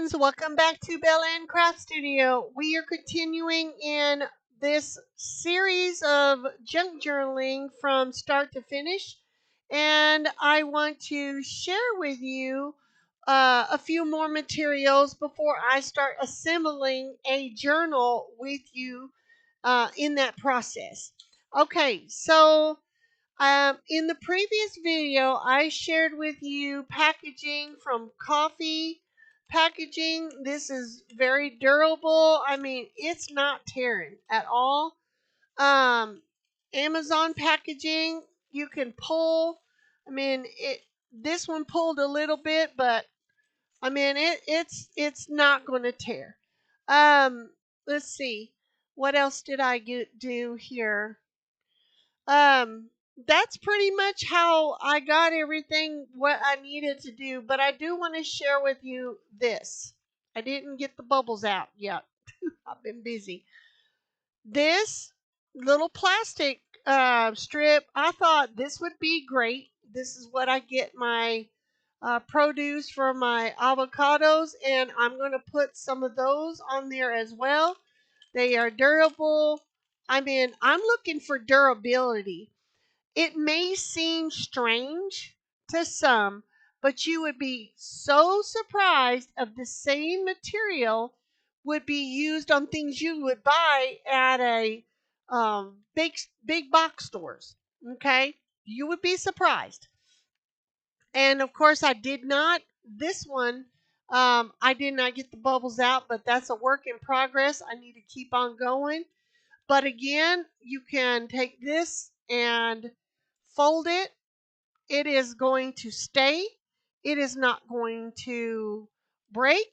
friends, welcome back to Bella and Craft Studio. We are continuing in this series of junk journaling from start to finish, and I want to share with you a few more materials before I start assembling a journal with you in that process. Okay, so in the previous video, I shared with you packaging from coffee packaging. This is very durable. I mean, it's not tearing at all. Um, Amazon packaging, you can pull. I mean, this one pulled a little bit, but I mean, it's not going to tear. Um, let's see. What else did I do here? That's pretty much how I got everything what I needed to do, but I do want to share with you this. I didn't get the bubbles out yet. I've been busy. This little plastic strip, I thought this would be great. This is what I get my produce for my avocados, and I'm going to put some of those on there as well. They are durable. I mean, I'm looking for durability. It may seem strange to some, but you would be so surprised of the same material would be used on things you would buy at a big box stores. Okay, you would be surprised. And of course, I did not. This one, I did not get the bubbles out, but that's a work in progress. I need to keep on going. But again, you can take this and fold it. It is going to stay. It is not going to break.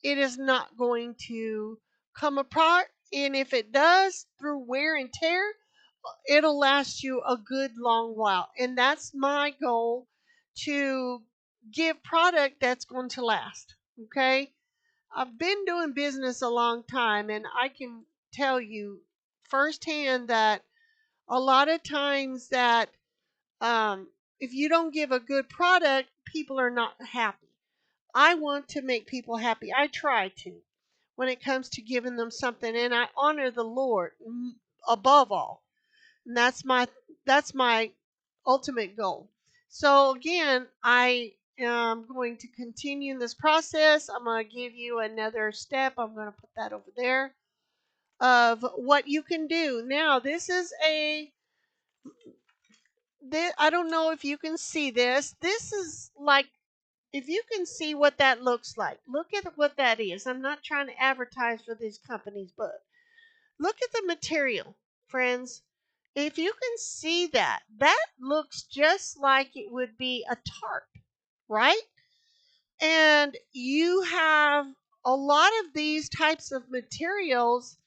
It is not going to come apart. And if it does, through wear and tear, it'll last you a good long while. And that's my goal, to give product that's going to last. Okay? I've been doing business a long time, and I can tell you firsthand that a lot of times that um, if you don't give a good product, people are not happy. I want to make people happy. I try to when it comes to giving them something, and I honor the Lord above all. And that's my ultimate goal. So again, I am going to continue this process. I'm going to give you another step. I'm going to put that over there of what you can do. Now, this is I don't know if you can see this. This is like, if you can see what that looks like, look at what that is. I'm not trying to advertise for these companies, but look at the material, friends. If you can see that, that looks just like it would be a tarp, right? And you have a lot of these types of materials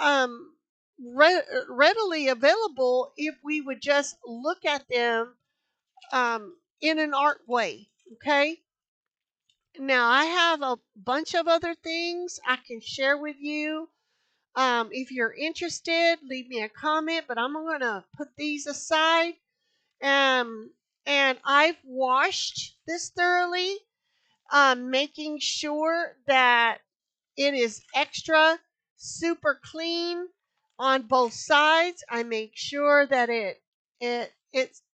um, readily available if we would just look at them in an art way. Okay. Now, I have a bunch of other things I can share with you. If you're interested, leave me a comment, but I'm going to put these aside. Um, and I've washed this thoroughly, making sure that it is extra super clean on both sides. I make sure that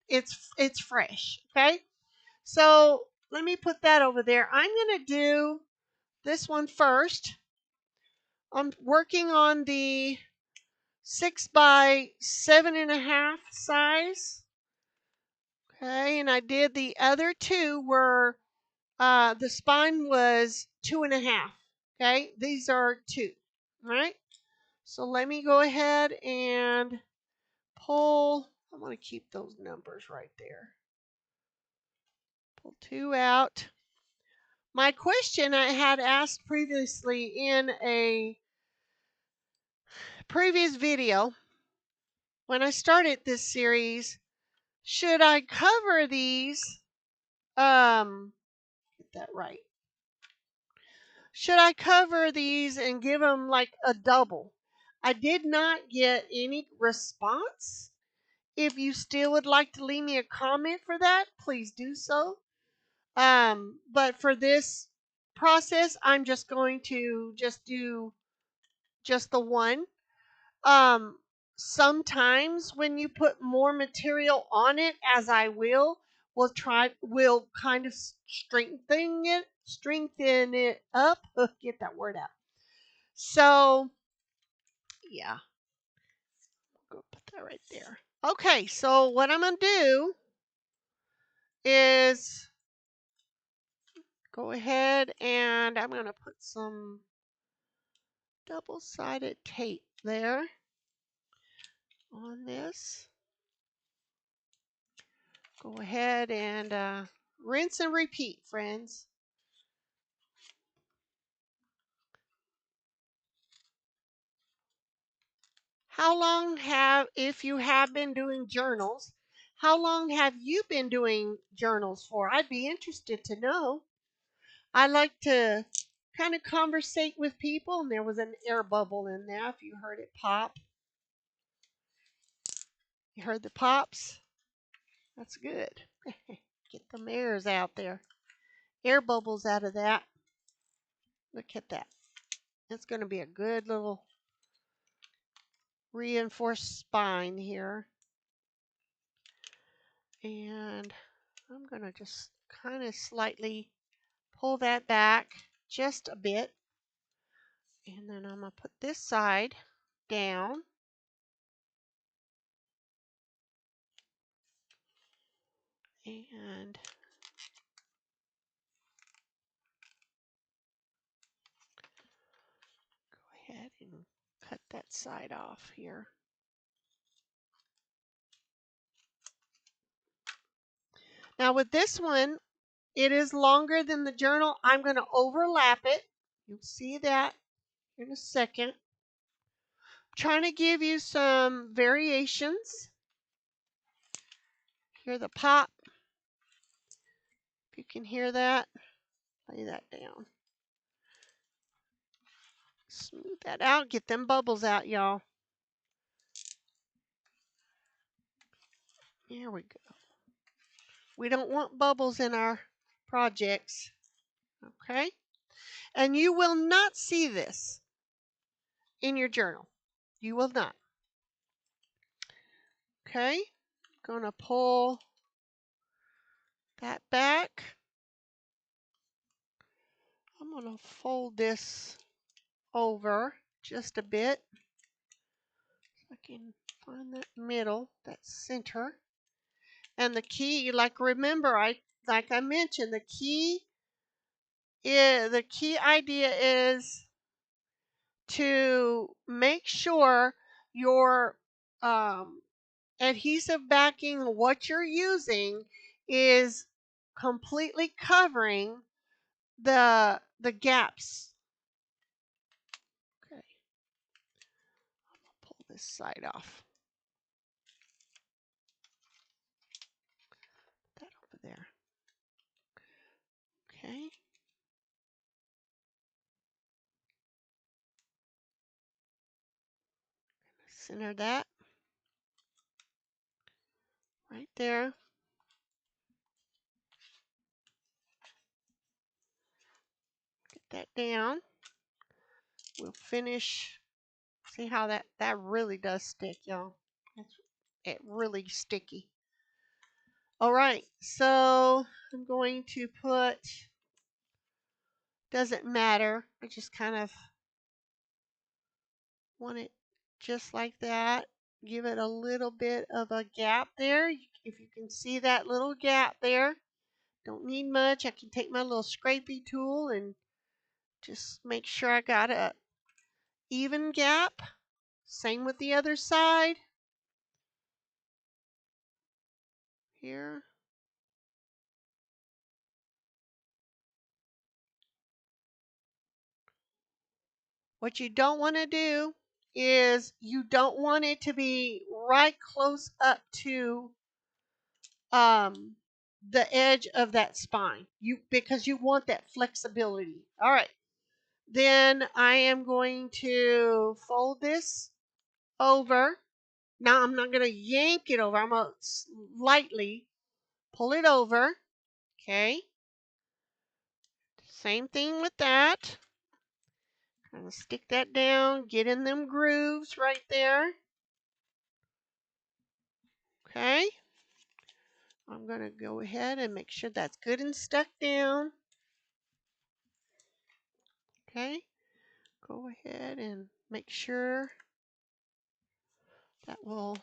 it's fresh. Okay, so let me put that over there. I'm gonna do this one first. I'm working on the 6 by 7.5 size. Okay, and I did the other two were the spine was 2.5. Okay, these are 2. All right. So let me go ahead and pull. I'm going to keep those numbers right there. Pull 2 out. My question I had asked previously in a previous video when I started this series, should I cover these? Get that right. Should I cover these and give them like a double? I did not get any response. If you still would like to leave me a comment for that, please do so. But for this process, I'm just going to do just the one. Sometimes when you put more material on it, as I will kind of strengthen it up. Get that word out. So yeah, go put that right there. Okay, so what I'm gonna do is go ahead and I'm gonna put some double-sided tape there on this. Go ahead and rinse and repeat, friends. If you have been doing journals, how long have you been doing journals for? I'd be interested to know. I like to kind of conversate with people, and there was an air bubble in there if you heard it pop. You heard the pops? That's good. Get them airs out there. Air bubbles out of that. Look at that. It's going to be a good little reinforced spine here. And I'm going to just kind of slightly pull that back just a bit. And then I'm going to put this side down. And go ahead and cut that side off here. Now with this one, it is longer than the journal. I'm going to overlap it. You'll see that in a second. I'm trying to give you some variations. Hear the pop. If you can hear that, lay that down. Smooth that out. Get them bubbles out, y'all. There we go. We don't want bubbles in our projects. Okay? And you will not see this in your journal. You will not. Okay? Gonna pull that back. I'm gonna fold this over just a bit. So I can find that middle, that center. And the key, remember, like I mentioned, the key idea is to make sure your adhesive backing, what you're using, is completely covering the gaps. Okay, I'm gonna pull this side off. Put that over there. Okay. Center that right there. Get that down. We'll finish. See how that really does stick, y'all. It really sticky. All right, so I'm going to put, doesn't matter. I just kind of want it just like that. Give it a little bit of a gap there. If you can see that little gap there, don't need much. I can take my little scrapey tool and just make sure I got a even gap. Same with the other side. Here. What you don't want to do is you don't want it to be right close up to the edge of that spine. Because you want that flexibility. All right. Then I am going to fold this over. Now I'm not going to yank it over. I'm going to lightly pull it over. Okay. Same thing with that. Kind of stick that down, get in them grooves right there. Okay. I'm going to go ahead and make sure that's good and stuck down. Okay. Go ahead and make sure that will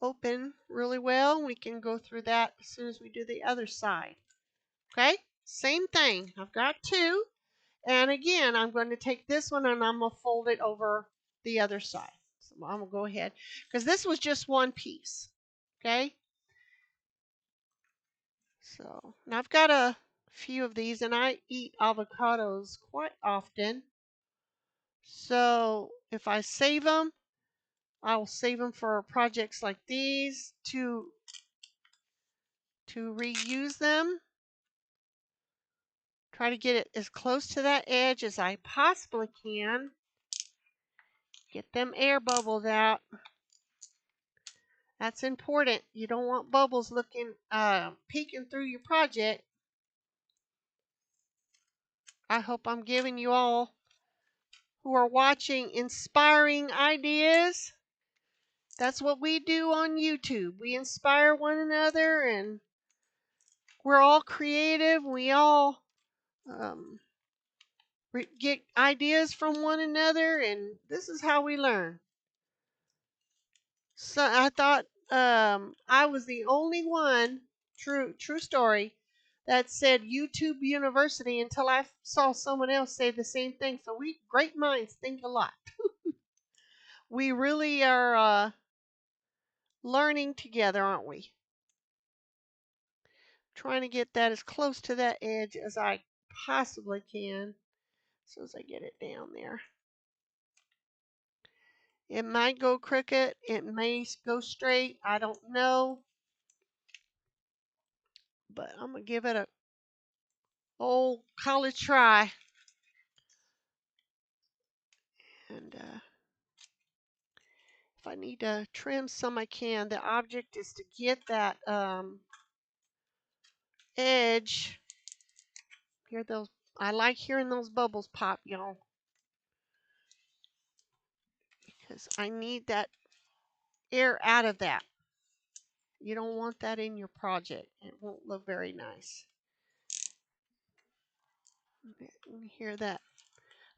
open really well. We can go through that as soon as we do the other side. Okay. Same thing. I've got two. And again, I'm going to take this one and I'm going to fold it over the other side. So I'm going to go ahead, because this was just one piece. Okay. So now I've got a few of these, and I eat avocados quite often. So if I save them, I will save them for projects like these to reuse them. Try to get it as close to that edge as I possibly can. Get them air bubbles out. That's important. You don't want bubbles peeking through your project. I hope I'm giving you all who are watching inspiring ideas. That's what we do on YouTube. We inspire one another, and we're all creative. We all get ideas from one another, and this is how we learn. So I thought I was the only one, true story, that said YouTube University until I saw someone else say the same thing. So we great minds think alike. We really are learning together, aren't we? Trying to get that as close to that edge as I possibly can, as soon as I get it down there. It might go crooked, it may go straight, I don't know, but I'm gonna give it a old college try. And if I need to trim some, I can. The object is to get that edge. Hear those? I like hearing those bubbles pop, y'all, because I need that air out of that. You don't want that in your project. It won't look very nice. You hear that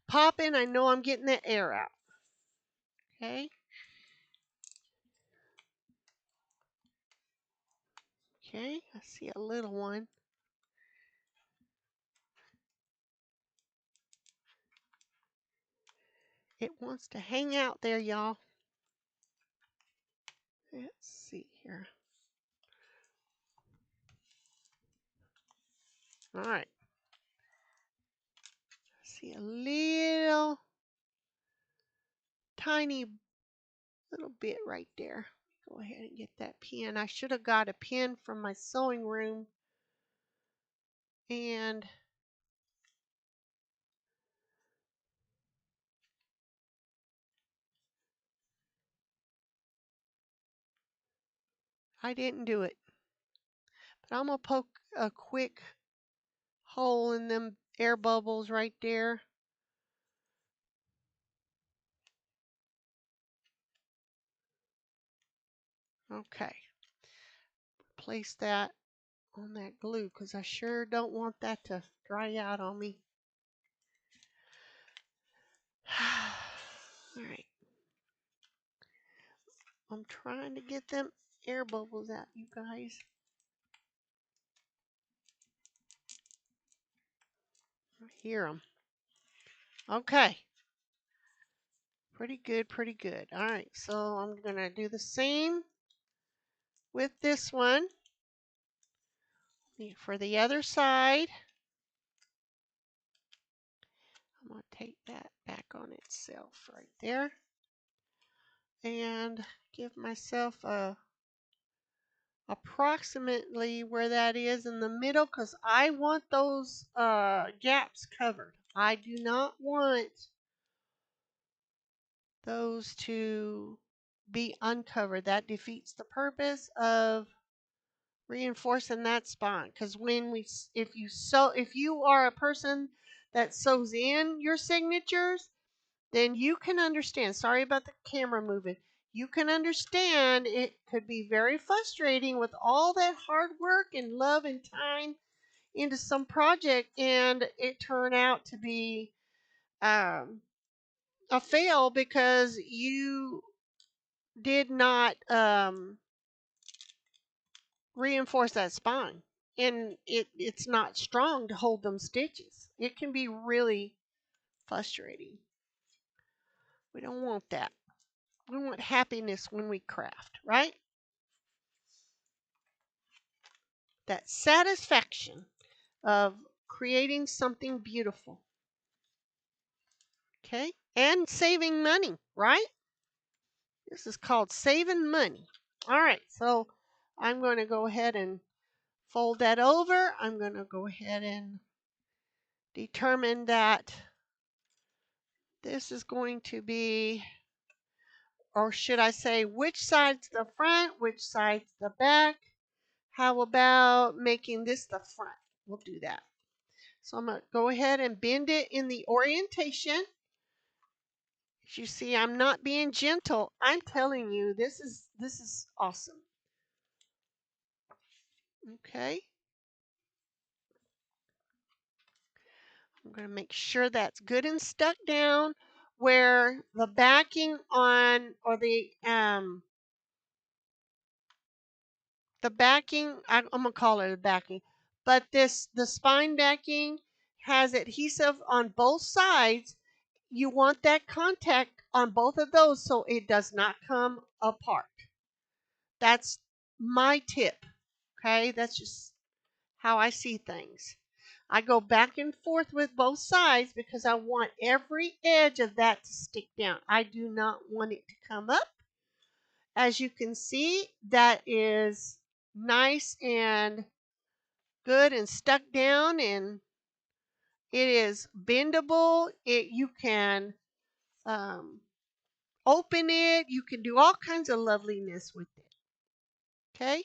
popping? I know I'm getting that air out. Okay. Okay, I see a little one. It wants to hang out there, y'all. Let's see here. All right. See a little tiny little bit right there. Go ahead and get that pen. I should have got a pen from my sewing room, and I didn't do it. But I'm going to poke a quick hole in them air bubbles right there. Okay. Place that on that glue, because I sure don't want that to dry out on me. All right. I'm trying to get them air bubbles out, you guys. I hear them. Okay. Pretty good, pretty good. All right, so I'm going to do the same with this one. For the other side, I'm going to take that back on itself right there and give myself approximately where that is in the middle, because I want those gaps covered. I do not want those to be uncovered. That defeats the purpose of reinforcing that spine. Because if you are a person that sews in your signatures, then you can understand. Sorry about the camera moving. You can understand it could be very frustrating with all that hard work and love and time into some project, and it turned out to be a fail because you did not reinforce that spine, and it's not strong to hold them stitches. It can be really frustrating. We don't want that. We want happiness when we craft, right? That satisfaction of creating something beautiful. Okay? And saving money, right? This is called saving money. All right, so I'm going to go ahead and fold that over. I'm going to go ahead and determine that this is going to be, or should I say, which side's the front, which side's the back. How about making this the front? We'll do that. So I'm going to go ahead and bend it in the orientation. As you see, I'm not being gentle. I'm telling you, this is awesome. Okay. I'm going to make sure that's good and stuck down where the backing on, or the backing, I'm going to call it a backing, but the spine backing has adhesive on both sides. You want that contact on both of those so it does not come apart. That's my tip. Okay, that's just how I see things. I go back and forth with both sides because I want every edge of that to stick down. I do not want it to come up. As you can see, that is nice and good and stuck down, and it is bendable. You can open it. You can do all kinds of loveliness with it. Okay?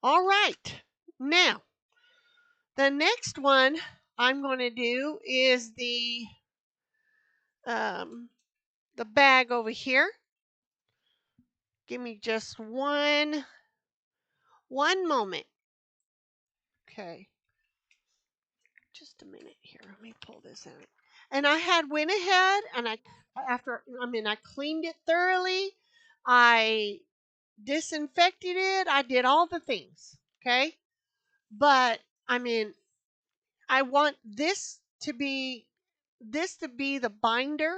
All right. Now, the next one I'm going to do is um, the bag over here. Give me just one moment. Okay. Just a minute here. Let me pull this out. And I had went ahead and I cleaned it thoroughly. I disinfected it. I did all the things. Okay? But I mean, I want this to be the binder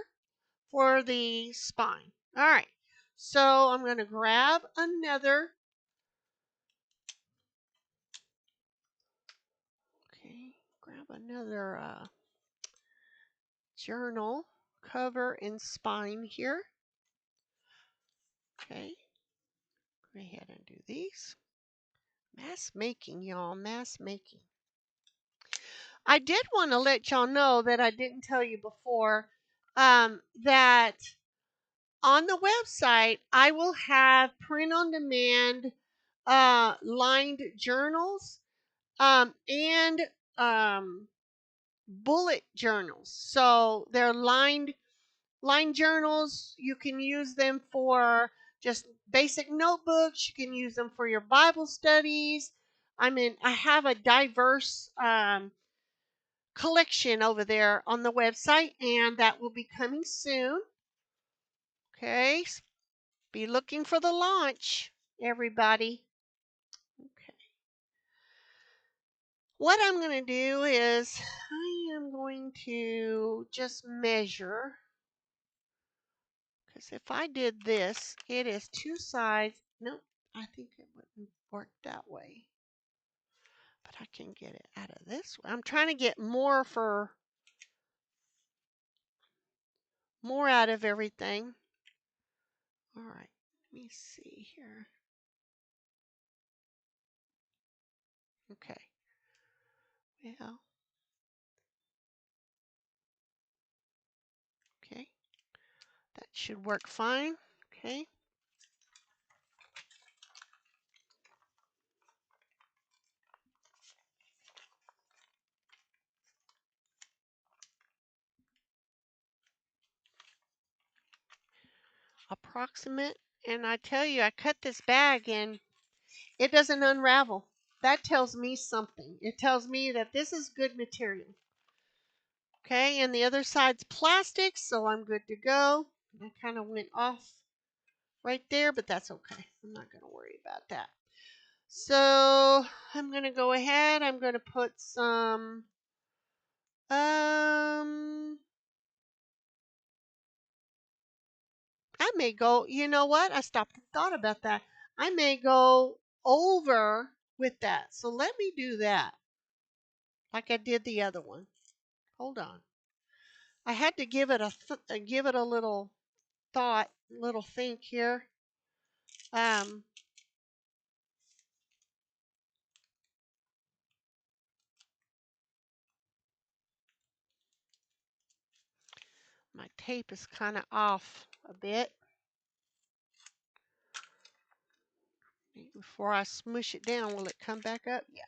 for the spine. All right. So I'm going to grab another. Okay. Grab another journal cover and spine here. Okay. Go ahead and do these. Mass making, y'all. Mass making. I did want to let y'all know that I didn't tell you before that on the website, I will have print on demand lined journals and bullet journals. So they're lined journals. You can use them for just basic notebooks. You can use them for your Bible studies. I mean, I have a diverse collection over there on the website, and that will be coming soon. Okay, be looking for the launch, everybody. Okay. What I'm going to do is I am going to just measure, because if I did this, it is two sides. Nope, I think it wouldn't work that way. But I can get it out of this way. I'm trying to get more out of everything. All right, let me see here. Okay. Well, okay. That should work fine. Okay. approximate. And I tell you, I cut this bag and it doesn't unravel. That tells me something. It tells me that this is good material. Okay, and the other side's plastic, so I'm good to go. I kind of went off right there, but that's okay. I'm not going to worry about that. So I'm going to go ahead. I'm going to put some, I may go, you know what? I stopped and thought about that. I may go over with that. So let me do that like I did the other one. Hold on. I had to give it a little thought, little think here. Um, my tape is kind of off a bit. Before I smush it down, will it come back up? Yeah.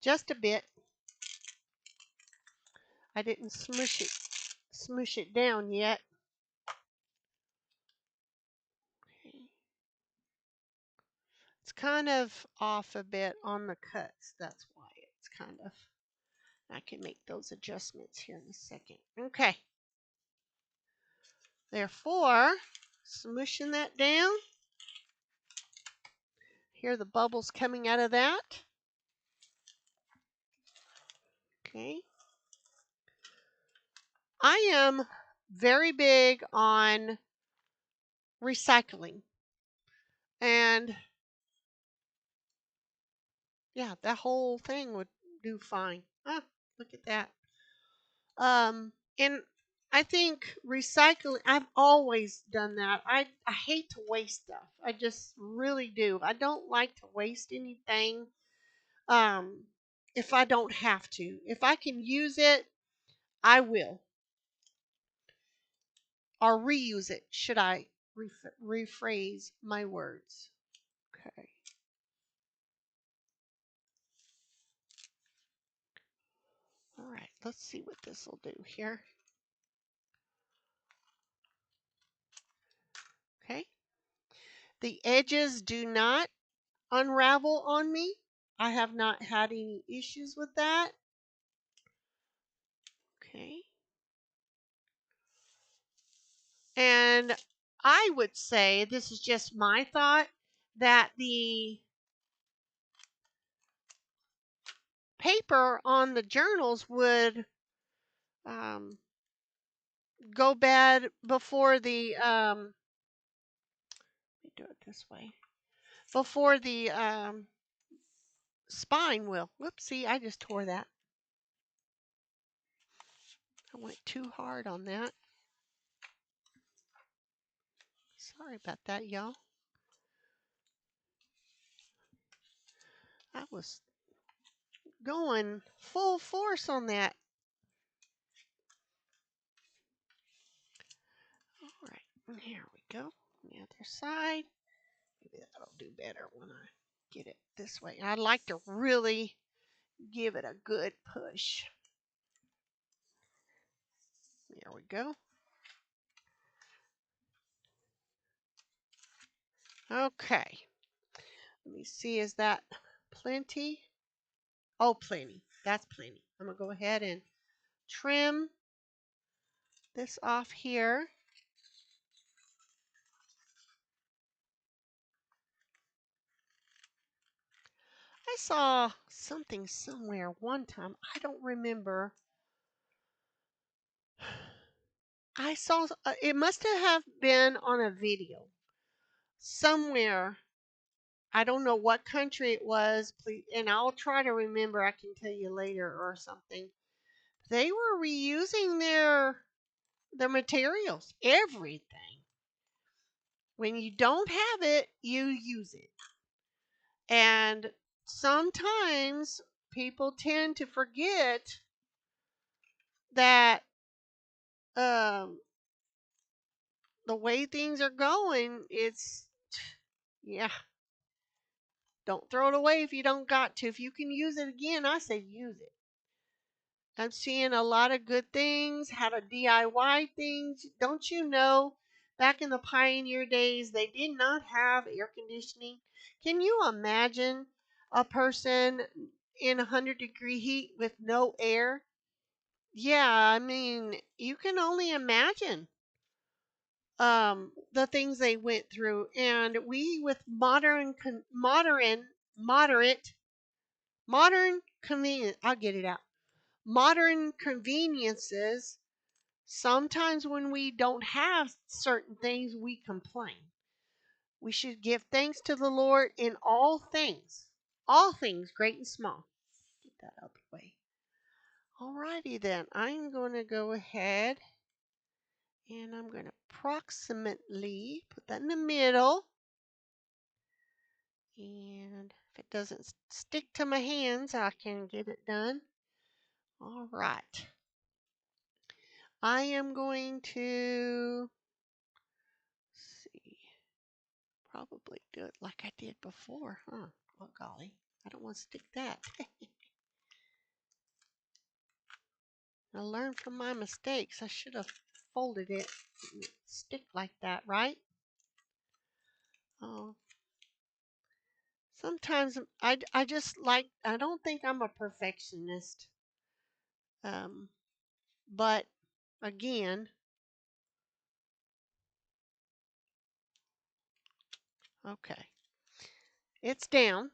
Just a bit. I didn't smush it down yet. Okay. It's kind of off a bit on the cuts. That's why it's kind of, I can make those adjustments here in a second. Okay. Therefore, smushing that down. Hear the bubbles coming out of that. Okay. I am very big on recycling. And yeah, that whole thing would do fine. Ah, look at that. And I think recycling, I've always done that. I hate to waste stuff. I just really do. I don't like to waste anything um, if I don't have to. If I can use it, I will. Or reuse it, should I rephrase my words. Okay. All right, let's see what this will do here. Okay. The edges do not unravel on me. I have not had any issues with that. Okay. And I would say, this is just my thought, that the paper on the journals would go bad before the, let me do it this way, before the spine will. Whoopsie, I just tore that. I went too hard on that. Sorry about that, y'all. I was going full force on that. All right, here we go. The other side. Maybe that'll do better when I get it this way. I'd like to really give it a good push. There we go. Okay. Let me see, is that plenty? Oh, plenty. That's plenty. I'm going to go ahead and trim this off here. I saw something somewhere one time. I don't remember. I saw, it must have been on a video somewhere. I don't know what country it was, please, and I'll try to remember. I can tell you later or something. They were reusing their materials, everything. When you don't have it, you use it. And sometimes people tend to forget that um, the way things are going, yeah, don't throw it away if you don't got to. If you can use it again, I say use it. I'm seeing a lot of good things, how to DIY things. Don't you know back in the pioneer days, they did not have air conditioning. Can you imagine a person in 100-degree heat with no air? Yeah, I mean, you can only imagine the things they went through. And we, with modern convenience, I'll get it out. Modern conveniences, sometimes when we don't have certain things, we complain. We should give thanks to the Lord in all things, great and small. Get that out of the way. Alrighty then, I'm going to go ahead and I'm going to approximately put that in the middle. And if it doesn't stick to my hands, I can get it done. All right. I am going to see, probably do it like I did before, huh? Oh, golly, I don't want to stick that. I learned from my mistakes. I should have folded it and stick like that, right? Oh, sometimes I just like, I don't think I'm a perfectionist. Um, but again, okay, it's down.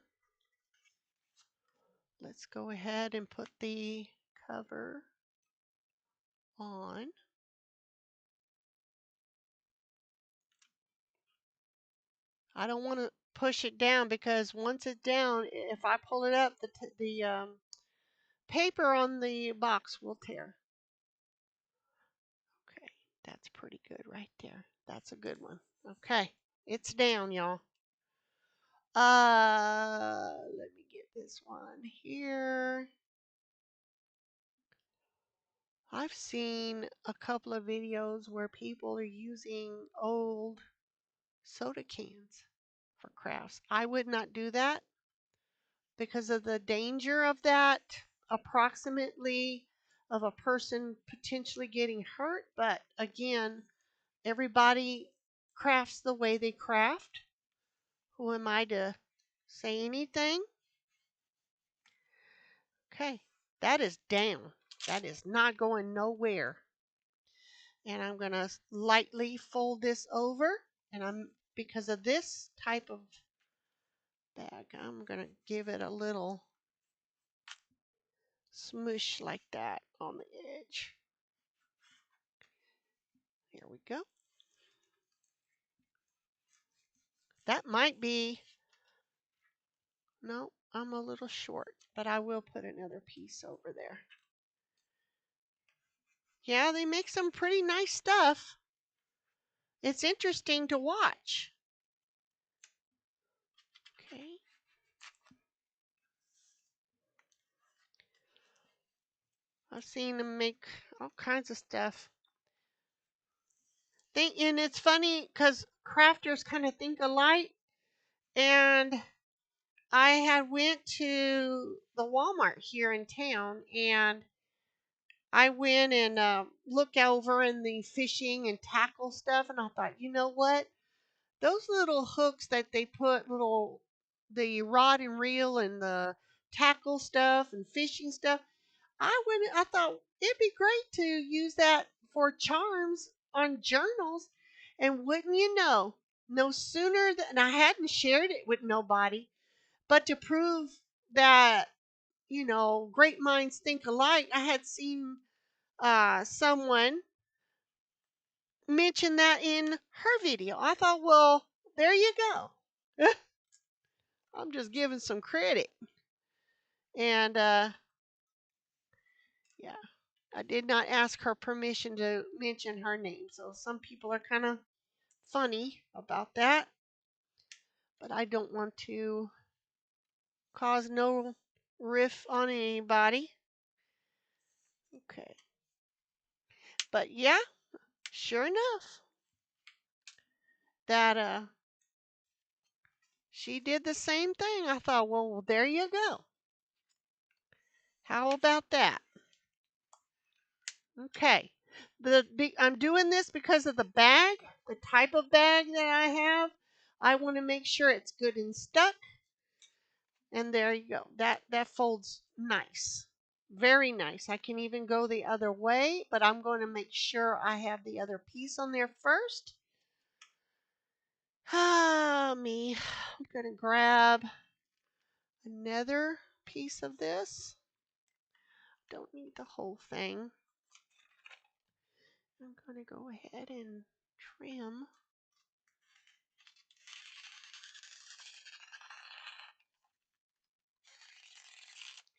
Let's go ahead and put the cover on. I don't want to push it down because once it's down, if I pull it up, the paper on the box will tear. Okay, that's pretty good right there. That's a good one. Okay, it's down, y'all. Let me get this one here. I've seen a couple of videos where people are using old soda cans for crafts. I would not do that because of the danger of that, approximately, of a person potentially getting hurt. But again, everybody crafts the way they craft. Who am I to say anything? Okay, that is down. That is not going nowhere. And I'm going to lightly fold this over. And because of this type of bag, I'm going to give it a little smoosh like that on the edge. Here we go. That might be, no, I'm a little short, but I will put another piece over there. Yeah, they make some pretty nice stuff. It's interesting to watch. Okay. I've seen them make all kinds of stuff. And it's funny because crafters kind of think alike. And I had went to the Walmart here in town, and I went and looked over in the fishing and tackle stuff, and I thought, you know what? Those little hooks that they put the rod and reel and the tackle stuff and fishing stuff, I thought it'd be great to use that for charms on journals. And wouldn't you know, no sooner than I hadn't shared it with nobody, but to prove that, great minds think alike, I had seen someone mention that in her video. I thought, well, there you go. I'm just giving some credit. And yeah, I did not ask her permission to mention her name. So some people are kind of funny about that. But I don't want to cause no riff on anybody. Okay. But yeah, sure enough, that she did the same thing. I thought, well, there you go. How about that? Okay. I'm doing this because of the bag. the type of bag that I have. I want to make sure it's good and stuck. And there you go. That folds nice. Very nice. I can even go the other way, but I'm going to make sure I have the other piece on there first. Me. I'm going to grab another piece of this. Don't need the whole thing. I'm going to go ahead and trim.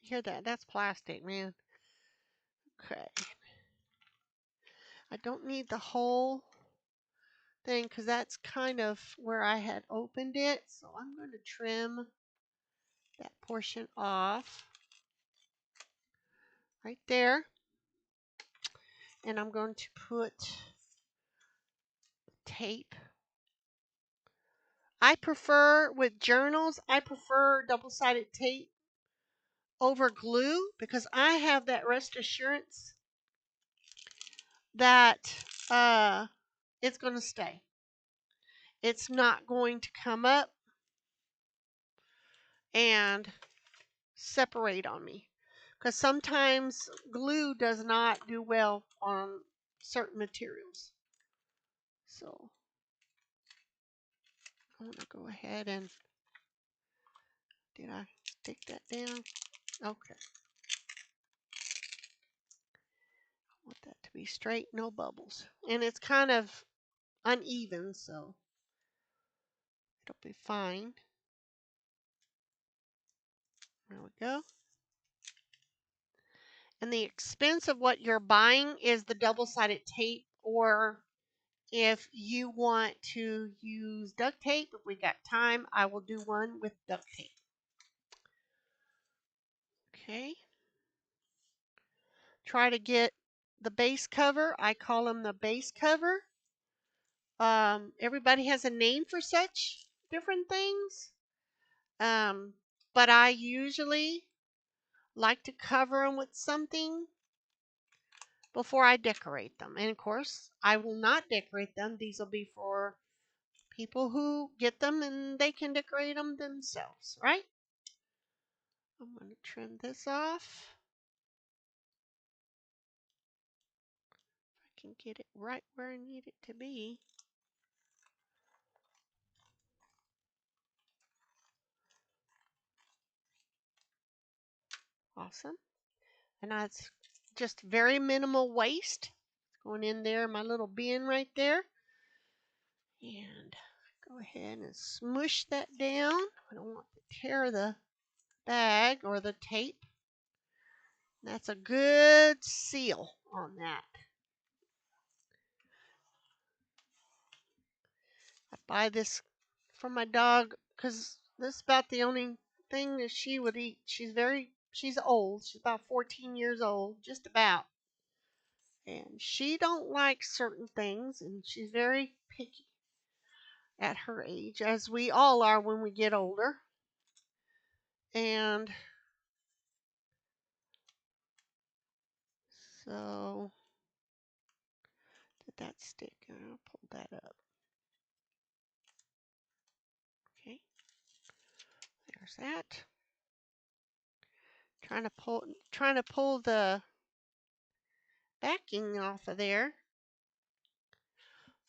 You hear that? That's plastic, man. Okay. I don't need the whole thing because that's kind of where I had opened it. So I'm going to trim that portion off right there. And I'm going to put tape. I prefer, with journals, I prefer double-sided tape over glue because I have that rest assurance that it's going to stay. It's not going to come up and separate on me. Because sometimes glue does not do well on certain materials. So I'm going to go ahead and, did I stick that down? Okay. I want that to be straight, no bubbles. And it's kind of uneven, so it'll be fine. There we go. And the expense of what you're buying is the double-sided tape, or if you want to use duct tape, if we got time, I will do one with duct tape. Okay. Try to get the base cover. I call them the base cover. Everybody has a name for such different things. But I usually like to cover them with something before I decorate them. And of course, I will not decorate them. These will be for people who get them and they can decorate them themselves, right? I'm going to trim this off. If I can get it right where I need it to be. Awesome. And that's just very minimal waste. Going in there, my little bin right there. And go ahead and smush that down. I don't want to tear the bag or the tape. That's a good seal on that. I buy this for my dog because this is about the only thing that she would eat. She's old. She's about 14 years old, just about. And she don't like certain things, and she's very picky at her age, as we all are when we get older. And so, did that stick? I'll pull that up. Okay, there's that. Trying to pull the backing off of there.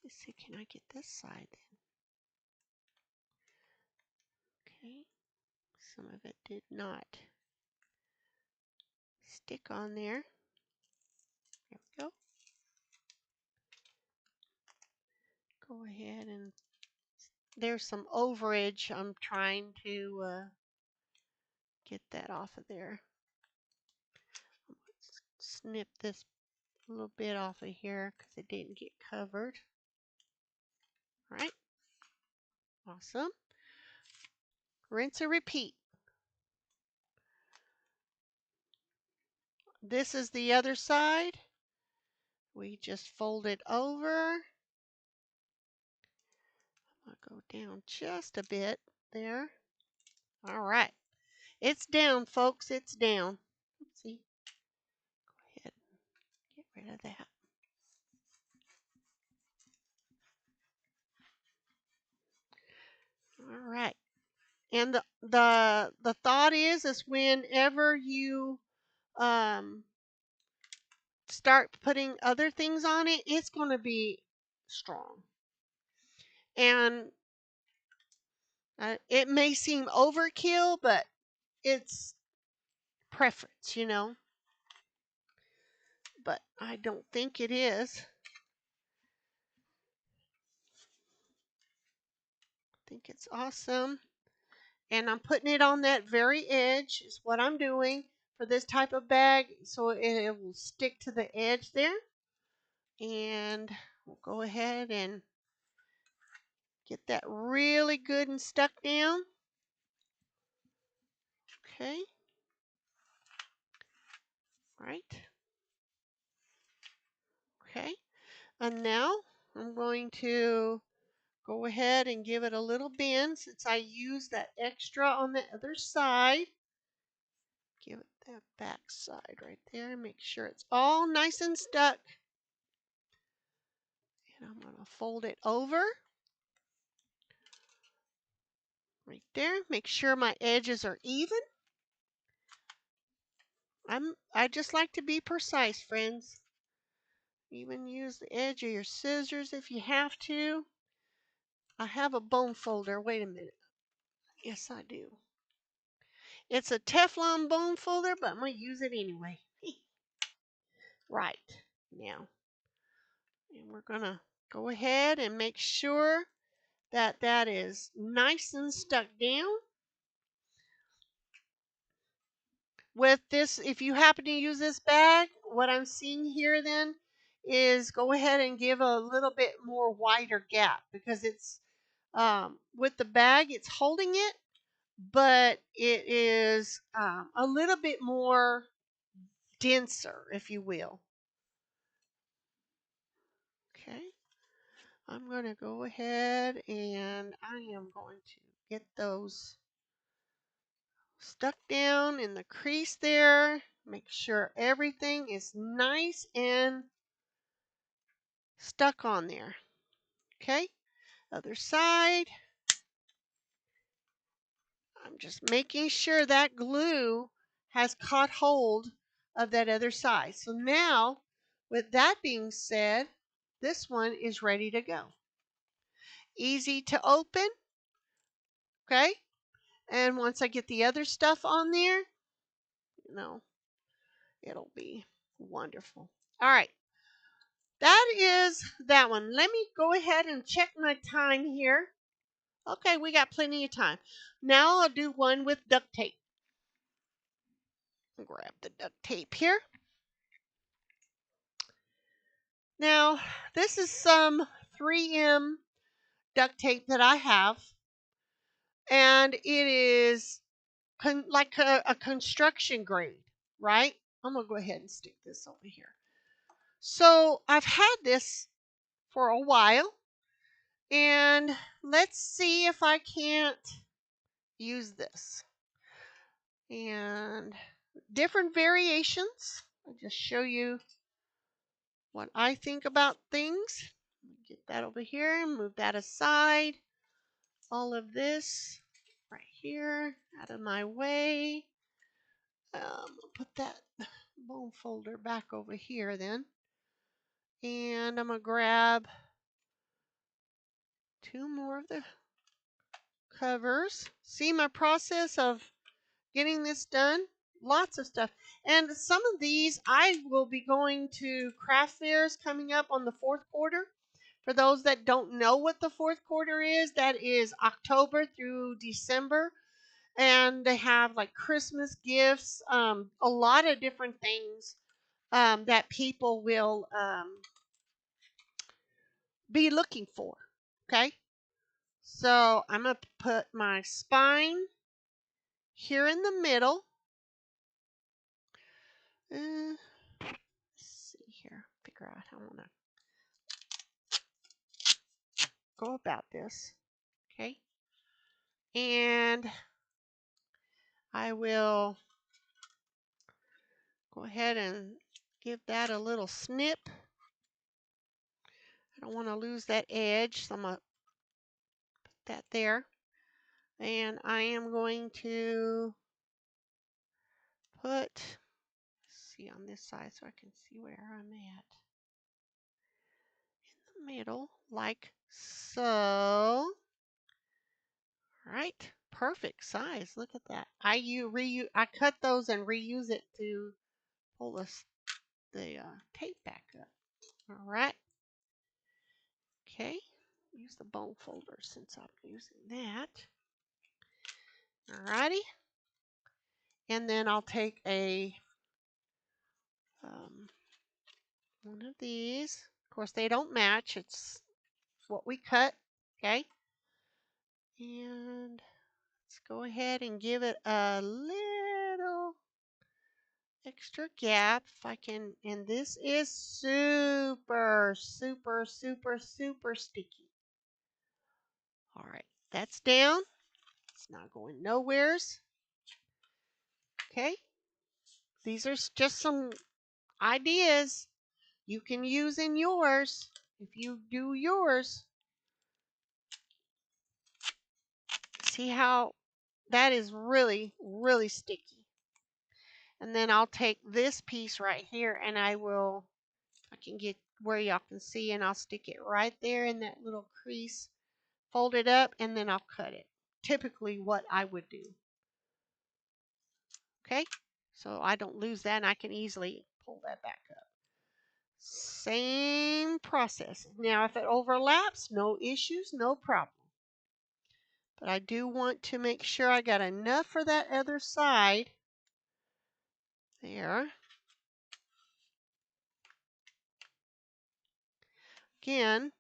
Let's see, can I get this side then? Okay, some of it did not stick on there. There we go. Go ahead and there's some overage. I'm trying to get that off of there. Let's snip this a little bit off of here because it didn't get covered. All right. Awesome. Rinse and repeat. This is the other side. We just fold it over. I'll go down just a bit there. All right. It's down, folks. It's down. Let's see. Go ahead and get rid of that. And the thought is whenever you um, start putting other things on it, it's going to be strong. And it may seem overkill, but it's preference, But I don't think it is. I think it's awesome. And I'm putting it on that very edge is what I'm doing for this type of bag, so it will stick to the edge there. And we'll go ahead and get that really good and stuck down. Okay. Right. Okay. And now I'm going to go ahead and give it a little bend since I used that extra on the other side. Give it that back side right there. Make sure it's all nice and stuck. And I'm going to fold it over. Right there. Make sure my edges are even. I just like to be precise, friends. Even use the edge of your scissors if you have to. I have a bone folder. Wait a minute. Yes, I do. It's a Teflon bone folder, but I'm going to use it anyway. Right. Now, and we're going to go ahead and make sure that that is nice and stuck down. With this, if you happen to use this bag, what I'm seeing here then is go ahead and give a little bit more wider gap because it's with the bag, it's holding it, but it is a little bit more denser, if you will. Okay, I'm going to go ahead and I am going to get those stuck down in the crease there. Make sure everything is nice and stuck on there. Okay, other side. I'm just making sure that glue has caught hold of that other side. So now, with that being said, this one is ready to go. Easy to open. Okay, and once I get the other stuff on there, it'll be wonderful. All right. That is that one. Let me go ahead and check my time here. Okay, we got plenty of time. Now I'll do one with duct tape. Grab the duct tape here. Now, this is some 3M duct tape that I have, and it is like a construction grade, right? I'm going to go ahead and stick this over here. So I've had this for a while, and let's see if I can't use this. And different variations. I'll just show you what I think about things. Get that over here, move that aside. All of this right here out of my way. Put that bone folder back over here then. And I'm going to grab 2 more of the covers. See my process of getting this done? Lots of stuff. And some of these I will be going to craft fairs coming up on the 4th quarter. For those that don't know what the 4th quarter is, that is October through December. And they have like Christmas gifts, a lot of different things that people will be looking for. Okay. So I'm going to put my spine here in the middle. Let's see here. Figure out how I want to go about this. Okay. And I will go ahead and give that a little snip. I don't want to lose that edge, so I'm going to put that there. And I am going to put, let's see on this side so I can see where I'm at. In the middle, like so. All right, perfect size. Look at that. I cut those and reuse it to pull the tape back up. All right. Okay. Use the bone folder since I'm using that. All righty. And then I'll take one of these. Of course, they don't match. It's what we cut. Okay. And let's go ahead and give it a little extra gap if I can. And this is super, super, super, super sticky. All right. That's down. It's not going nowheres. Okay. These are just some ideas you can use in yours if you do yours. See how that is really, really sticky. And then I'll take this piece right here and I can get where y'all can see, and I'll stick it right there in that little crease, fold it up, and then I'll cut it. Typically what I would do. Okay, so I don't lose that and I can easily pull that back up. Same process. Now if it overlaps, no issues, no problem. But I do want to make sure I got enough for that other side. There. Again,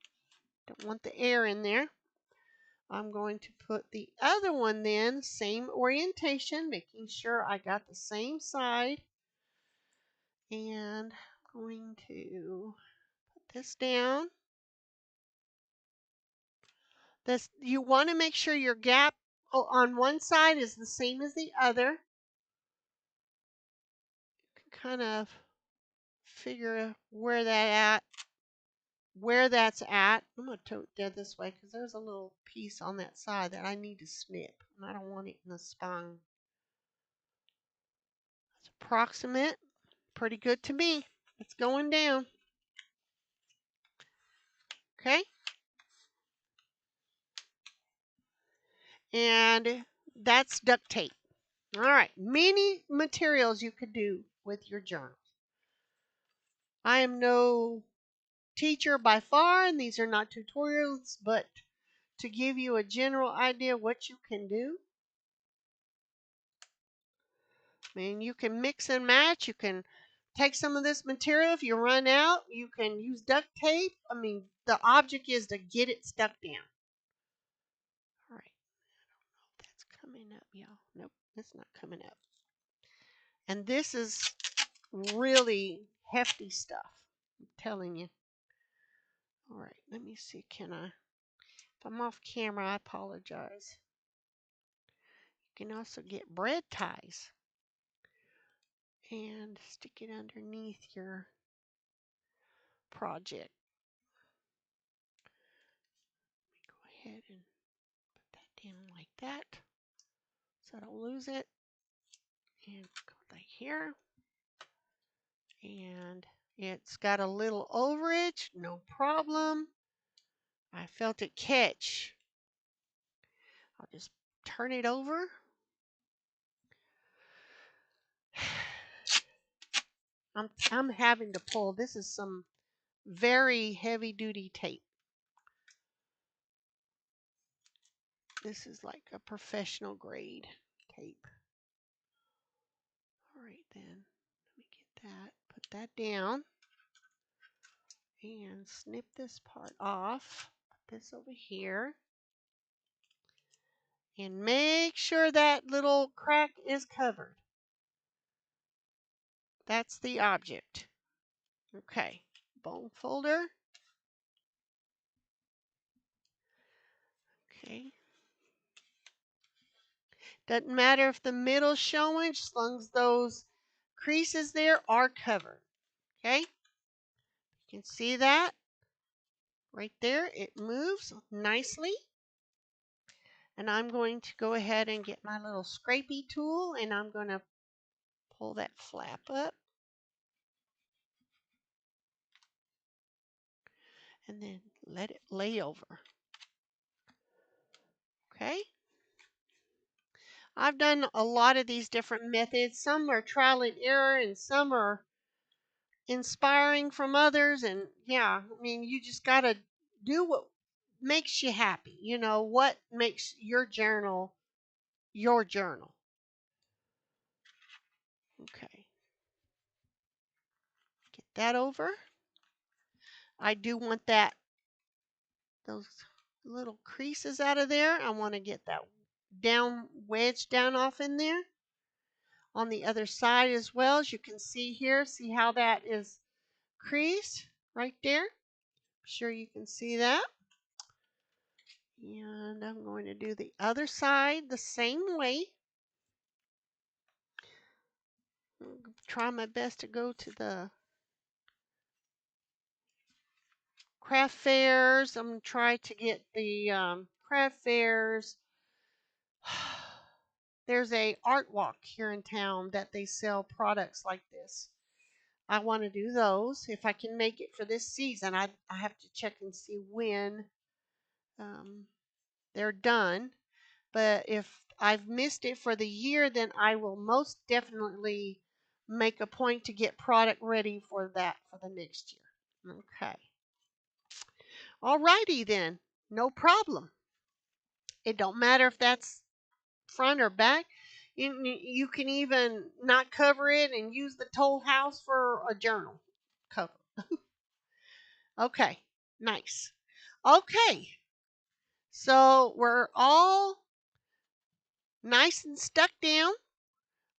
don't want the air in there. I'm going to put the other one then, same orientation, making sure I got the same side. And I'm going to put this down. You want to make sure your gap on one side is the same as the other. You can kind of figure where that's at. I'm going to tote that this way because there's a little piece on that side that I need to snip, and I don't want it in the spine. That's approximate. Pretty good to me. It's going down. Okay. And that's duct tape. All right. Many materials you could do with your journals. I am no teacher by far, and these are not tutorials, but to give you a general idea what you can do. I mean, you can mix and match. You can take some of this material. If you run out, you can use duct tape. I mean, the object is to get it stuck down. All right. I don't know if that's coming up, y'all. Nope, it's not coming up. And this is really hefty stuff. I'm telling you. All right, let me see. If I'm off camera, I apologize. You can also get bread ties and stick it underneath your project. Go ahead and put that down like that so I don't lose it. And go right here. And it's got a little overage, no problem. I felt it catch. I'll just turn it over. I'm having to pull. This is some very heavy duty tape. This is like a professional grade tape. All right then, let me get that, put that down and snip this part off. Put this over here and make sure that little crack is covered. That's the object. Okay, bone folder. Okay. Doesn't matter if the middle's showing, as long as those creases there are covered. Okay. You can see that right there. It moves nicely. And I'm going to go ahead and get my little scrapey tool, and I'm going to pull that flap up. And then let it lay over. Okay. I've done a lot of these different methods. Some are trial and error, and some are inspiring from others. And yeah, I mean, you just got to do what makes you happy. You know, what makes your journal your journal. Okay. Get that over. I do want those little creases out of there. I want to get that down, wedged down off in there. On the other side as well, as you can see here, see how that is creased right there. I'm sure you can see that. And I'm going to do the other side the same way. I'll try my best to go to the craft fairs. I'm going to try to get the craft fairs. There's a art walk here in town that they sell products like this. I want to do those if I can make it for this season. I have to check and see when they're done. But if I've missed it for the year, then I will most definitely make a point to get product ready for that for the next year. Okay. Alrighty then. No problem. It don't matter if that's front or back. You can even not cover it and use the toll house for a journal cover. Okay, nice. Okay, so we're all nice and stuck down,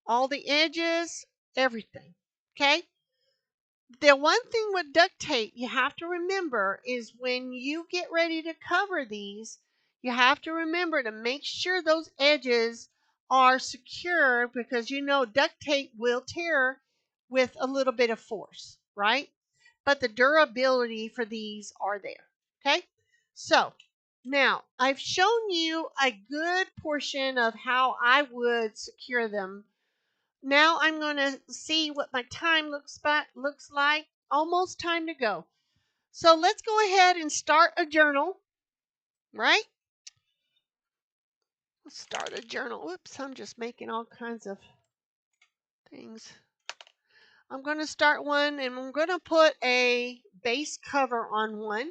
all the edges, everything. Okay, the one thing with duct tape you have to remember is when you get ready to cover these, you have to remember to make sure those edges are secure, because you know duct tape will tear with a little bit of force, right? But the durability for these are there. Okay, so now I've shown you a good portion of how I would secure them. Now I'm going to see what my time looks like. Almost time to go. So let's go ahead and start a journal, right? Let's start a journal. Whoops, I'm just making all kinds of things. I'm going to start one, and I'm going to put a base cover on one.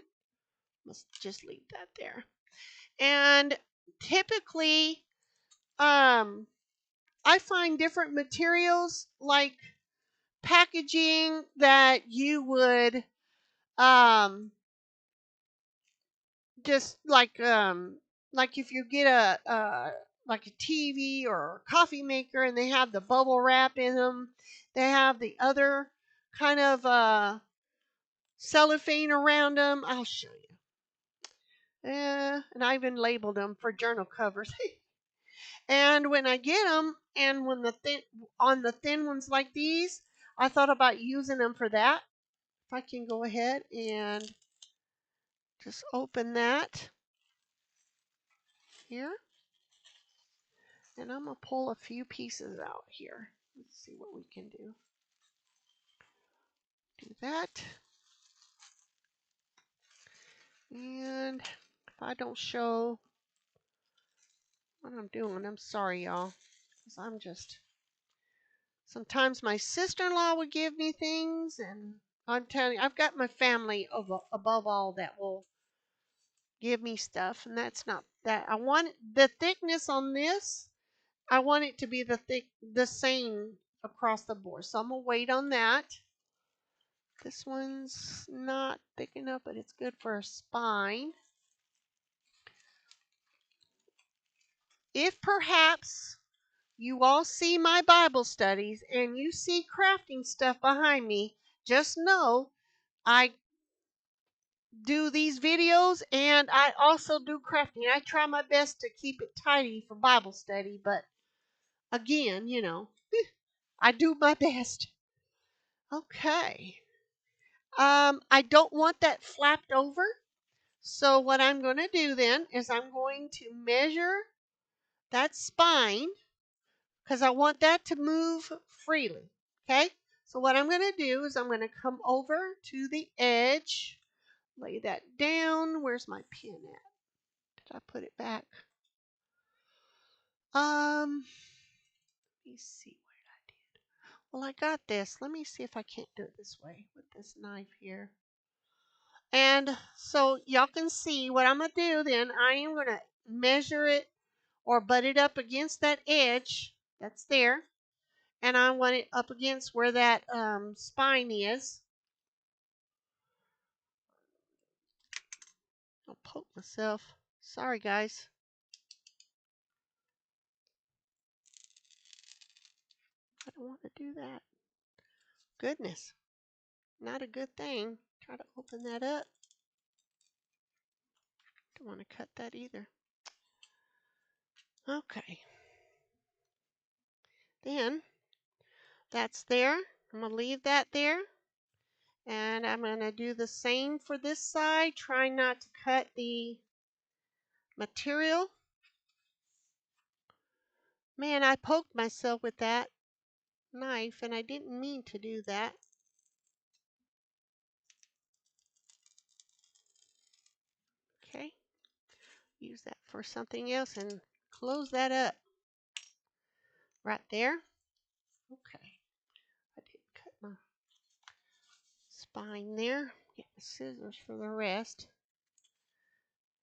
Let's just leave that there. And typically, I find different materials like packaging that you would just like if you get a like a TV or a coffee maker and they have the bubble wrap in them, they have the other kind of cellophane around them. I'll show you. And I even labeled them for journal covers. And when I get them, and when the thin ones like these, I thought about using them for that. If I can go ahead and just open that here. And I'm going to pull a few pieces out here. Let's see what we can do. Do that. And if I don't show what I'm doing, I'm sorry, y'all. Because I'm just... Sometimes my sister-in-law would give me things, and I'm telling you, I've got my family above all that will give me stuff, and that's not that. I want the thickness on this. I want it to be the same across the board. So I'm gonna wait on that. This one's not thick enough, but it's good for a spine. If perhaps you all see my Bible studies and you see crafting stuff behind me, just know I do these videos and I also do crafting. I try my best to keep it tidy for Bible study, but again, you know, I do my best. Okay. I don't want that flapped over. So what I'm going to do then is I'm going to measure that spine because I want that to move freely. Okay? So what I'm going to do is I'm going to come over to the edge, lay that down. Where's my pin at? Did I put it back? Let me see what I did. Well, I got this. Let me see if I can't do it this way with this knife here. And so y'all can see what I'm going to do then. I am going to measure it or butt it up against that edge that's there. And I want it up against where that spine is. I'll poke myself. Sorry, guys. I don't want to do that. Goodness. Not a good thing. Try to open that up. Don't want to cut that either. Okay. Then that's there. I'm going to leave that there. And I'm going to do the same for this side. Try not to cut the material. Man, I poked myself with that knife and I didn't mean to do that. Okay. Use that for something else and close that up. Right there. Okay. I didn't cut my spine there. Get the scissors for the rest.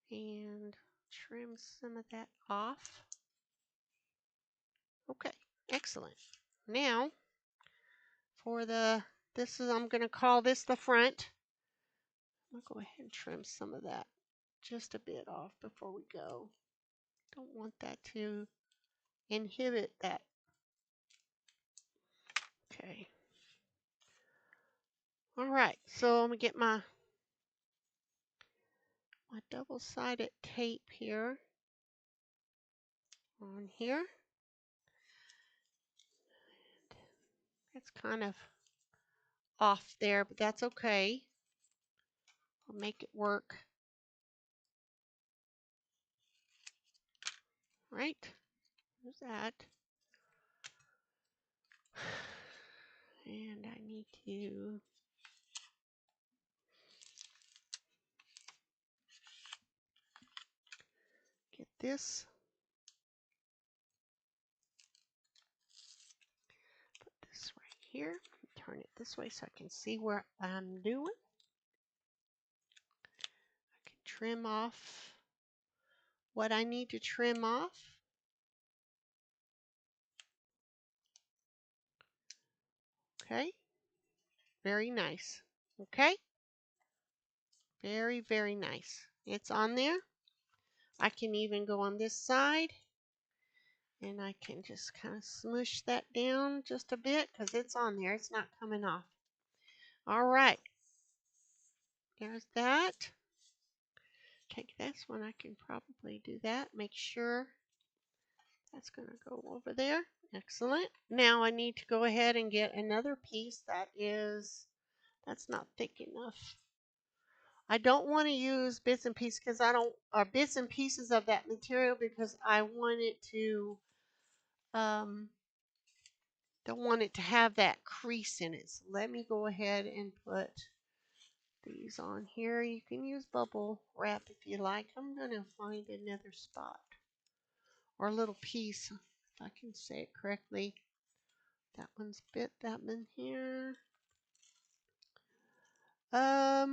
And trim some of that off. Okay, excellent. Now, for I'm going to call this the front. I'll go ahead and trim some of that just a bit off before we go. Don't want that to inhibit that. Okay. All right, so I'm going to get my double-sided tape here on here. It's kind of off there, but that's okay. I'll make it work. Right? There's that. And I need to get this. Put this right here. Turn it this way so I can see where I'm doing. I can trim off what I need to trim off. Okay. Very nice. Okay. Very, very nice. It's on there. I can even go on this side and I can just kind of smush that down just a bit because it's on there. It's not coming off. All right. There's that. Take this one. I can probably do that. Make sure that's going to go over there. Excellent. Now I need to go ahead and get another piece that's not thick enough. I don't want to use bits and pieces bits and pieces of that material because I want it to don't want it to have that crease in it. So let me go ahead and put these on here. You can use bubble wrap if you like. I'm going to find another spot or a little piece, if I can say it correctly. That one's bit, that one here. Let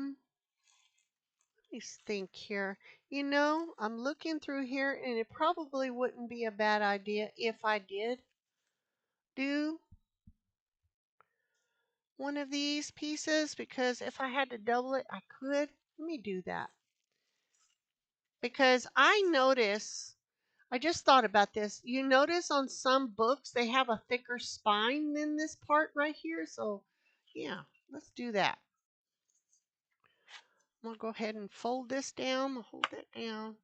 me think here. You know, I'm looking through here and it probably wouldn't be a bad idea if I did do one of these pieces because if I had to double it, I could. Let me do that. Because I just thought about this. You notice on some books they have a thicker spine than this part right here. So yeah, let's do that. I'm going to go ahead and fold this down. I'll hold it down.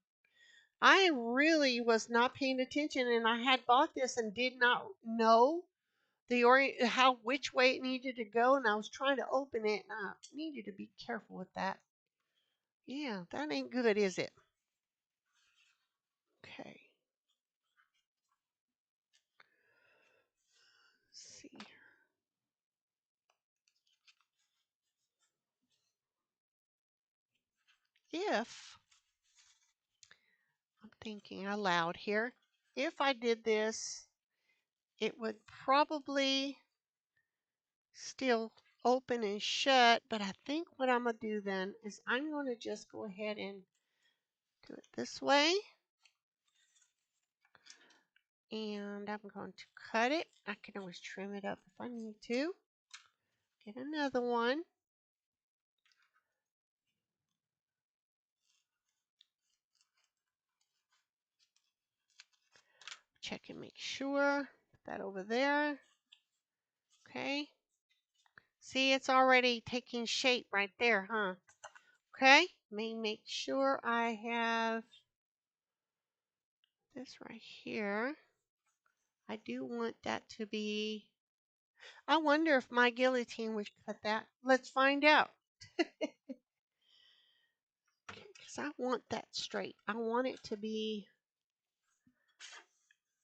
I really was not paying attention and I had bought this and did not know which way it needed to go, and I was trying to open it and I needed to be careful with that. Yeah, that ain't good, is it? Okay. if, I'm thinking aloud here, if I did this, it would probably still open and shut, but I think what I'm going to do then is I'm going to just go ahead and do it this way. And I'm going to cut it. I can always trim it up if I need to. Get another one. Check and make sure. Put that over there. Okay. See, it's already taking shape right there, huh? Okay. Make sure I have this right here. I do want that to be, I wonder if my guillotine would cut that. Let's find out. Because I want that straight. I want it to be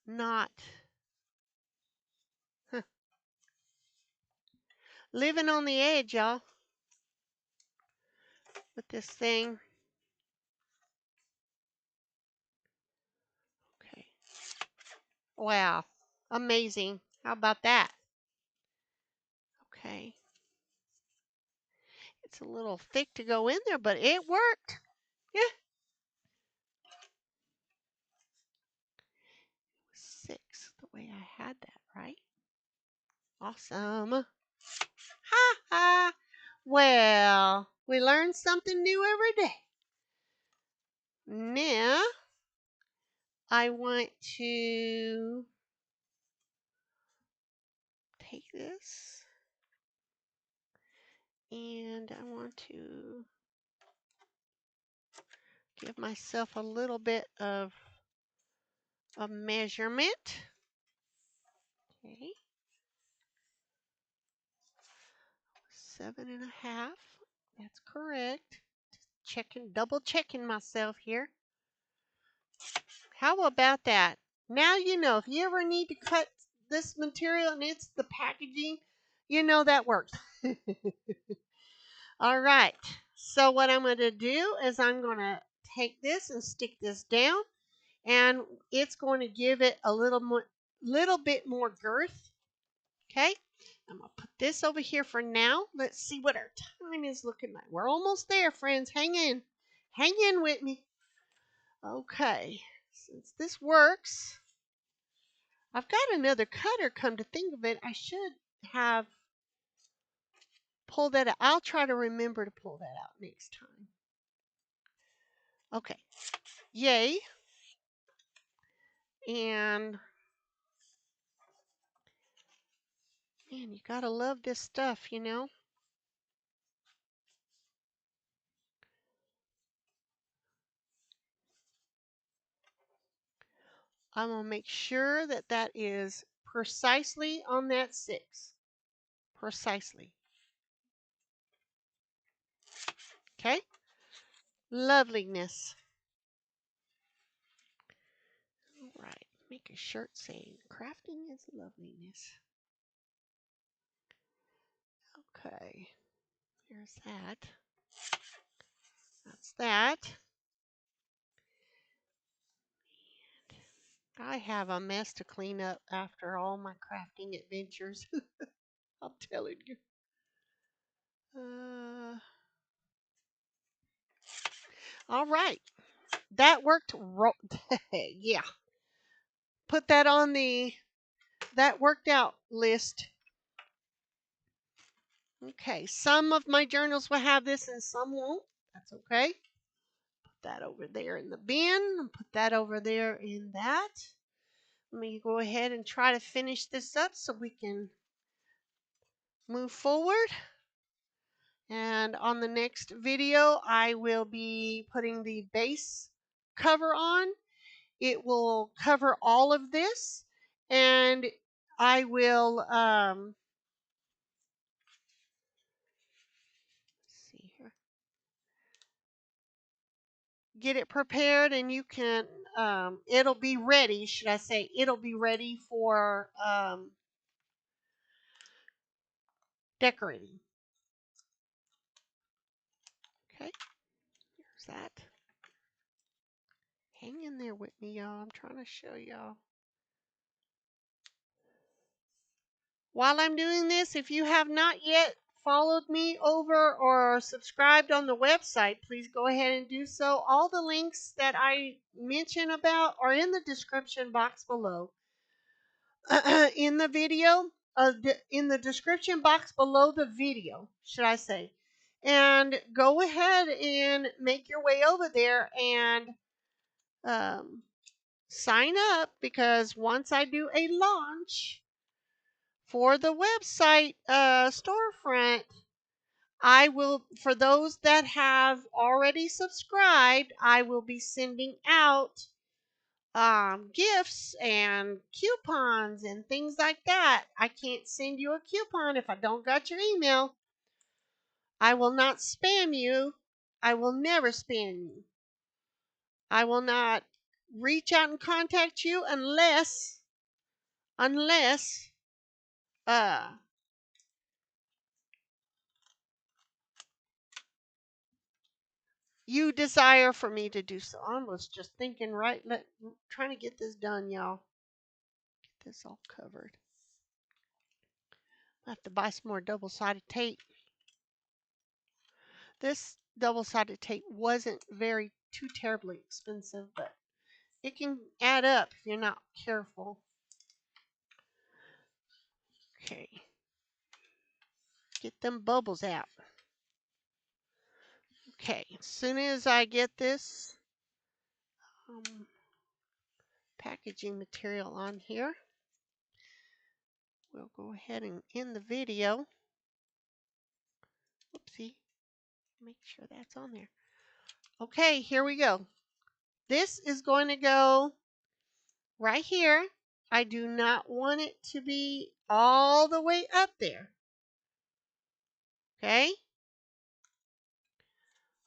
not living on the edge, y'all, with this thing. Okay. Wow. Amazing. How about that? Okay. It's a little thick to go in there, but it worked. Yeah. 6, the way I had that, right? Awesome. Ha ha. Well, we learn something new every day. Now, I want to take this and I want to give myself a little bit of a measurement. Okay. 7.5. That's correct. Double checking myself here. How about that? Now you know if you ever need to cut this material and it's the packaging, you know that works. All right. So what I'm going to do is I'm going to take this and stick this down, and it's going to give it a little bit more girth. Okay. I'm going to put this over here for now. Let's see what our time is looking like. We're almost there, friends. Hang in. Hang in with me. Okay. Since this works, I've got another cutter, come to think of it. I should have pulled that out. I'll try to remember to pull that out next time. Okay. Yay. And, man, you gotta love this stuff, you know. I'm gonna make sure that that is precisely on that 6. Precisely. Okay. Loveliness. All right. Make a shirt saying crafting is loveliness. Okay. There's that. That's that. I have a mess to clean up after all my crafting adventures. I'm telling you. All right. That worked. Yeah. Put that on the that worked out list. Okay. Some of my journals will have this and some won't. That's okay. Put that over there in the bin. Put that over there in that. Let me go ahead and try to finish this up so we can move forward. And on the next video, I will be putting the base cover on. It will cover all of this, and I will see here, get it prepared, and you can it'll be ready. Should I say it'll be ready for decorating? Okay, There's that. Hang in there with me, y'all. I'm trying to show y'all. While I'm doing this, if you have not yet followed me over or subscribed on the website, please go ahead and do so. All the links that I mention about are in the description box below. In the video, in the description box below the video, should I say. And go ahead and make your way over there and sign up, because once I do a launch for the website storefront, I will, for those that have already subscribed, I will be sending out gifts and coupons and things like that. I can't send you a coupon if I don't got your email. I will not spam you. I will never spam you. I will not reach out and contact you unless uh you desire for me to do so. I was just thinking, right, trying to get this done, y'all. Get this all covered. I have to buy some more double-sided tape. This double-sided tape wasn't too terribly expensive, but it can add up if you're not careful. Okay. Get them bubbles out. Okay, as soon as I get this packaging material on here, we'll go ahead and end the video. Oopsie. Make sure that's on there. Okay, here we go. This is going to go right here. I do not want it to be all the way up there. Okay?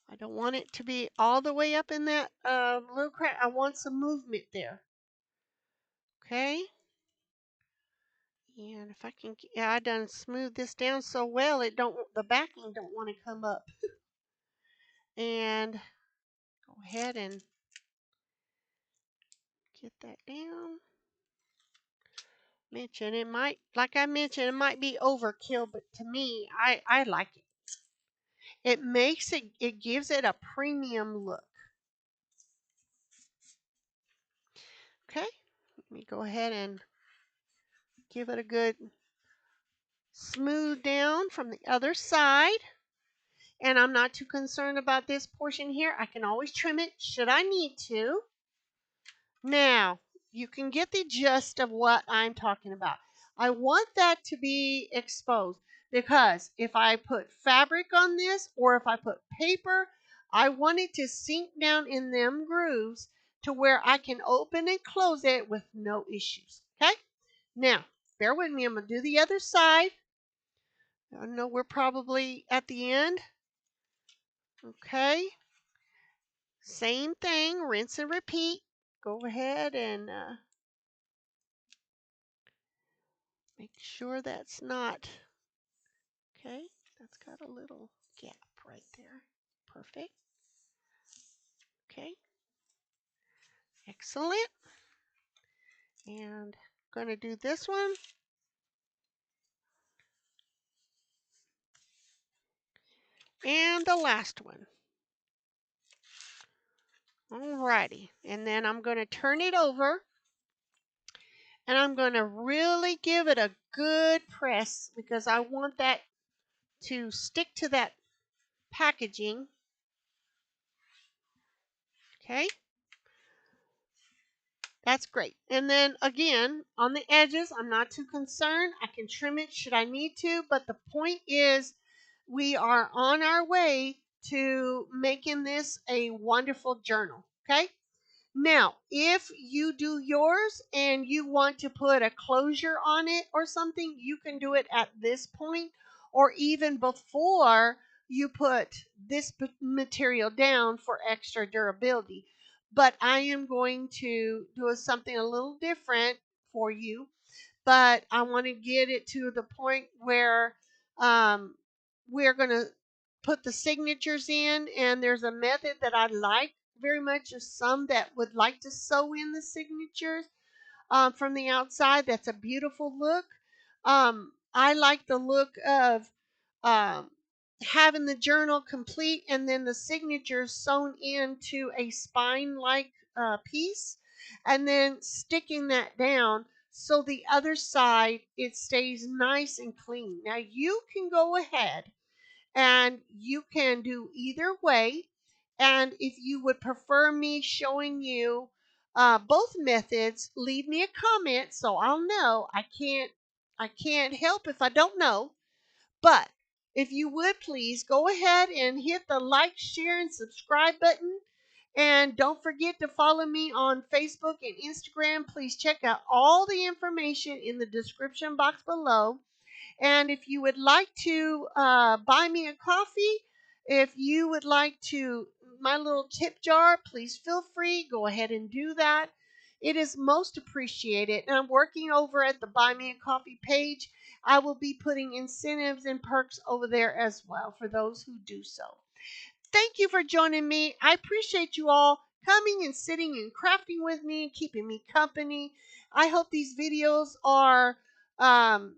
I don't want it to be all the way up in that little crack. I want some movement there. Okay? And if I can, yeah, I done smooth this down so well, the backing don't want to come up. And go ahead and get that down. Like I mentioned, it might be overkill, but to me, I like it. It gives it a premium look. Okay, let me go ahead and give it a good smooth down from the other side. And I'm not too concerned about this portion here. I can always trim it should I need to. Now, you can get the gist of what I'm talking about. I want that to be exposed, because if I put fabric on this or if I put paper, I want it to sink down in them grooves to where I can open and close it with no issues. Okay? Now, bear with me. I'm going to do the other side. I know we're probably at the end. Okay? Same thing. Rinse and repeat. Go ahead and make sure that's not, okay, that's got a little gap right there. Perfect. Okay. Excellent. And I'm going to do this one. And the last one. Alrighty. And then I'm going to turn it over. And I'm going to really give it a good press, because I want that to stick to that packaging. Okay. That's great. And then again, on the edges, I'm not too concerned. I can trim it should I need to. But the point is, we are on our way to making this a wonderful journal. Okay. Now, if you do yours and you want to put a closure on it or something, you can do it at this point, or even before you put this material down for extra durability. But I am going to do something a little different for you. But I want to get it to the point where we're going to put the signatures in, and there's a method that I like very much of some that would like to sew in the signatures from the outside. That's a beautiful look. I like the look of um, having the journal complete and then the signatures sewn into a spine like piece, and then sticking that down so the other side it stays nice and clean. Now you can go ahead and you can do either way. And if you would prefer me showing you both methods, leave me a comment so I'll know. I can't help if I don't know. But if you would please go ahead and hit the like, share, and subscribe button. And don't forget to follow me on Facebook and Instagram. Please check out all the information in the description box below. And if you would like to buy me a coffee, if you would like to, my little tip jar, please feel free. Go ahead and do that. It is most appreciated. And I'm working over at the Buy Me a Coffee page. I will be putting incentives and perks over there as well for those who do so. Thank you for joining me. I appreciate you all coming and sitting and crafting with me and keeping me company. I hope these videos are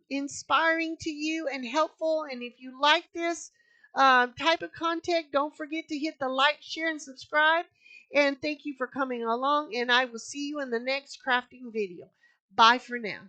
inspiring to you and helpful. And if you like this type of content, don't forget to hit the like, share, and subscribe. And thank you for coming along. And I will see you in the next crafting video. Bye for now.